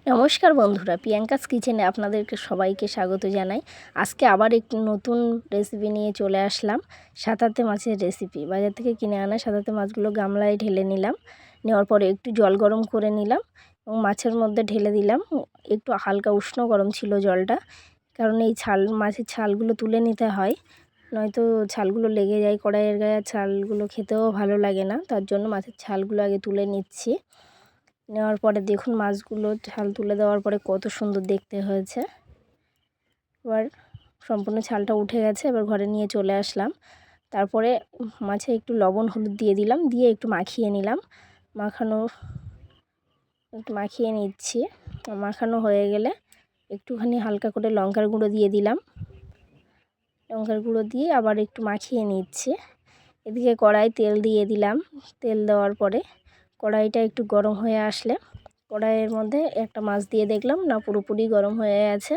নমস্কার বন্ধুরা, প্রিয়াঙ্কাস কিচেনে আপনাদেরকে সবাইকে স্বাগত জানাই। আজকে আবার একটি নতুন রেসিপি নিয়ে চলে আসলাম। সাঁতাতে মাছের রেসিপি। বাজার থেকে কিনে আনা সাঁতাতে মাছগুলো গামলায় ঢেলে নিলাম। নেওয়ার পরে একটু জল গরম করে নিলাম এবং মাছের মধ্যে ঢেলে দিলাম। একটু হালকা উষ্ণ গরম ছিল জলটা, কারণ এই মাছের ছালগুলো তুলে নিতে হয়, নয়তো ছালগুলো লেগে যায় কড়াইয়ের গায়ে। ছালগুলো খেতেও ভালো লাগে না, তার জন্য মাছের ছালগুলো আগে তুলে নিচ্ছি। নেওয়ার পরে দেখুন মাছগুলো ছাল তুলে দেওয়ার পরে কত সুন্দর দেখতে হয়েছে। এবার সম্পূর্ণ ছালটা উঠে গেছে, এবার ঘরে নিয়ে চলে আসলাম। তারপরে মাছে একটু লবণ হলুদ দিয়ে দিলাম, দিয়ে একটু মাখিয়ে নিলাম। একটু মাখিয়ে নিচ্ছি। মাখানো হয়ে গেলে একটুখানি হালকা করে লঙ্কার গুঁড়ো দিয়ে দিলাম। লঙ্কার গুঁড়ো দিয়ে আবার একটু মাখিয়ে নিচ্ছি। এদিকে কড়াই তেল দিয়ে দিলাম। তেল দেওয়ার পরে কড়াইটা একটু গরম হয়ে আসলে কড়াইয়ের মধ্যে একটা মাছ দিয়ে দেখলাম না পুরোপুরি গরম হয়ে আছে।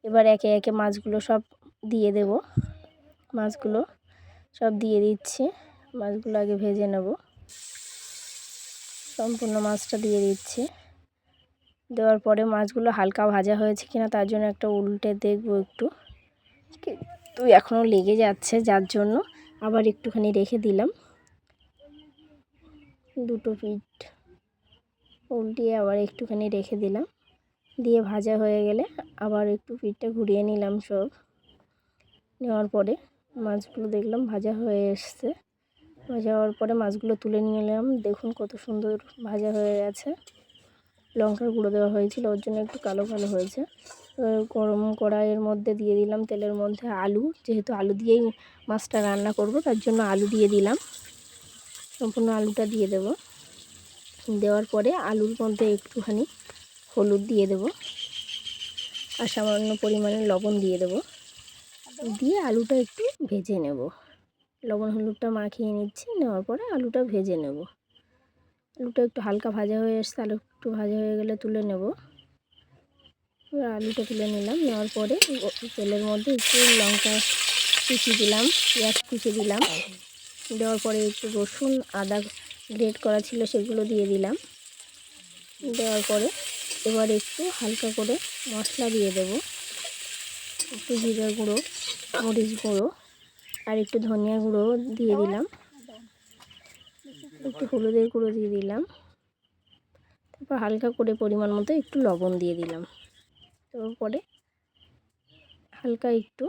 এবার একে একে মাছগুলো সব দিয়ে দেব। মাছগুলো সব দিয়ে দিচ্ছি। মাছগুলো আগে ভেজে নেব। সম্পূর্ণ মাছটা দিয়ে দিচ্ছি। দেওয়ার পরে মাছগুলো হালকা ভাজা হয়েছে কিনা তার জন্য একটা উল্টে দেখব একটু, কিন্তু এখনও লেগে যাচ্ছে, যার জন্য আবার একটুখানি রেখে দিলাম। দুটো পিঠ উল্টিয়ে আবার একটুখানি রেখে দিলাম। দিয়ে ভাজা হয়ে গেলে আবার একটু পিঠটা ঘুরিয়ে নিলাম। সব নেওয়ার পরে মাছগুলো দেখলাম ভাজা হয়ে এসছে। ভাজা হওয়ার পরে মাছগুলো তুলে নিলাম। দেখুন কত সুন্দর ভাজা হয়ে গেছে। লঙ্কার গুঁড়ো দেওয়া হয়েছিল, ওর জন্য একটু কালো কালো হয়েছে। গরম কড়াইয়ের মধ্যে দিয়ে দিলাম তেলের মধ্যে আলু, যেহেতু আলু দিয়েই মাছটা রান্না করব তার জন্য আলু দিয়ে দিলাম। সম্পূর্ণ আলুটা দিয়ে দেব। দেওয়ার পরে আলুর মধ্যে একটুখানি হলুদ দিয়ে দেব আর সামান্য পরিমাণে লবণ দিয়ে দেব। দিয়ে আলুটা একটু ভেজে নেব। লবণ হলুদটা মাখিয়ে নিচ্ছি। নেওয়ার পরে আলুটা ভেজে নেব। আলুটা একটু হালকা ভাজা হয়ে এসছে। আলু একটু ভাজা হয়ে গেলে তুলে নেব। এবার আলুটা তুলে নিলাম। নেওয়ার পরে তেলের মধ্যে একটু লঙ্কা কুচি দিলাম, পেঁয়াজ কুচি দিলাম। দেওয়ার পরে একটু রসুন আদা গ্রেট করা ছিল সেগুলো দিয়ে দিলাম। দেওয়ার পরে এবার একটু হালকা করে মশলা দিয়ে দেব। একটু জিরে গুঁড়ো, মরিচ গুঁড়ো আর একটু ধনিয়া গুঁড়ো দিয়ে দিলাম। একটু হলুদের গুঁড়ো দিয়ে দিলাম। তারপর হালকা করে পরিমাণ মতো একটু লবণ দিয়ে দিলাম। তারপরে হালকা একটু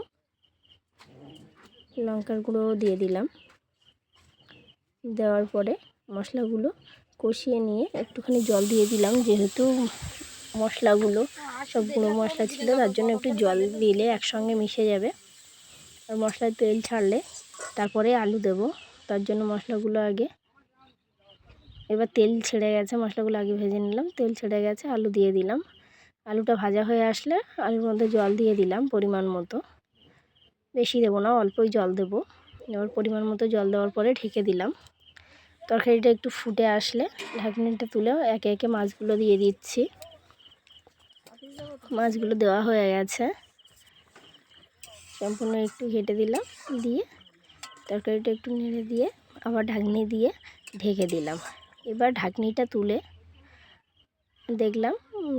লঙ্কার গুঁড়ো দিয়ে দিলাম। দেওয়ার পরে মশলাগুলো কষিয়ে নিয়ে একটুখানি জল দিয়ে দিলাম, যেহেতু মশলাগুলো সব গুঁড়ো মশলা ছিল তার জন্য একটু জল দিলে একসঙ্গে মিশে যাবে। আর মশলার তেল ছাড়লে তারপরে আলু দেব, তার জন্য মশলাগুলো আগে, এবার তেল ছেড়ে গেছে, মশলাগুলো আগে ভেজে নিলাম। তেল ছেড়ে গেছে, আলু দিয়ে দিলাম। আলুটা ভাজা হয়ে আসলে আলুর মধ্যে জল দিয়ে দিলাম পরিমাণ মতো। বেশি দেবো না, অল্পই জল দেবো। এবার পরিমাণ মতো জল দেওয়ার পরে ঢেকে দিলাম। তরকারিটা একটু ফুটে আসলে ঢাকনিটা তুলেও একে একে মাছগুলো দিয়ে দিচ্ছি। মাছগুলো দেওয়া হয়ে গেছে। সম্পূর্ণ একটু ঘেটে দিলাম। দিয়ে তরকারিটা একটু নেড়ে দিয়ে আবার ঢাকনি দিয়ে ঢেকে দিলাম। এবার ঢাকনিটা তুলে দেখলাম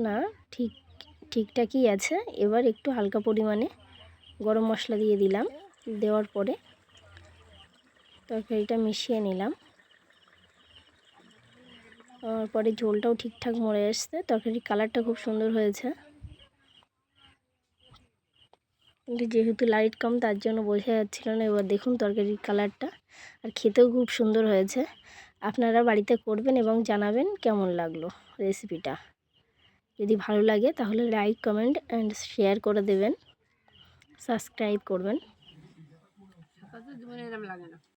না ঠিকঠাকই আছে। এবার একটু হালকা পরিমাণে গরম মশলা দিয়ে দিলাম। দেওয়ার পরে তরকারিটা মিশিয়ে নিলাম। তারপরে ঝোলটাও ঠিকঠাক মরে এসছে। তরকারির কালারটা খুব সুন্দর হয়েছে, কিন্তু যেহেতু লাইট কম তার জন্য বোঝা যাচ্ছিল না। এবার দেখুন তরকারির কালারটা, আর খেতেও খুব সুন্দর হয়েছে। আপনারা বাড়িতে করবেন এবং জানাবেন কেমন লাগলো রেসিপিটা। যদি ভালো লাগে তাহলে লাইক কমেন্ট অ্যান্ড শেয়ার করে দেবেন, সাবস্ক্রাইব করবেন।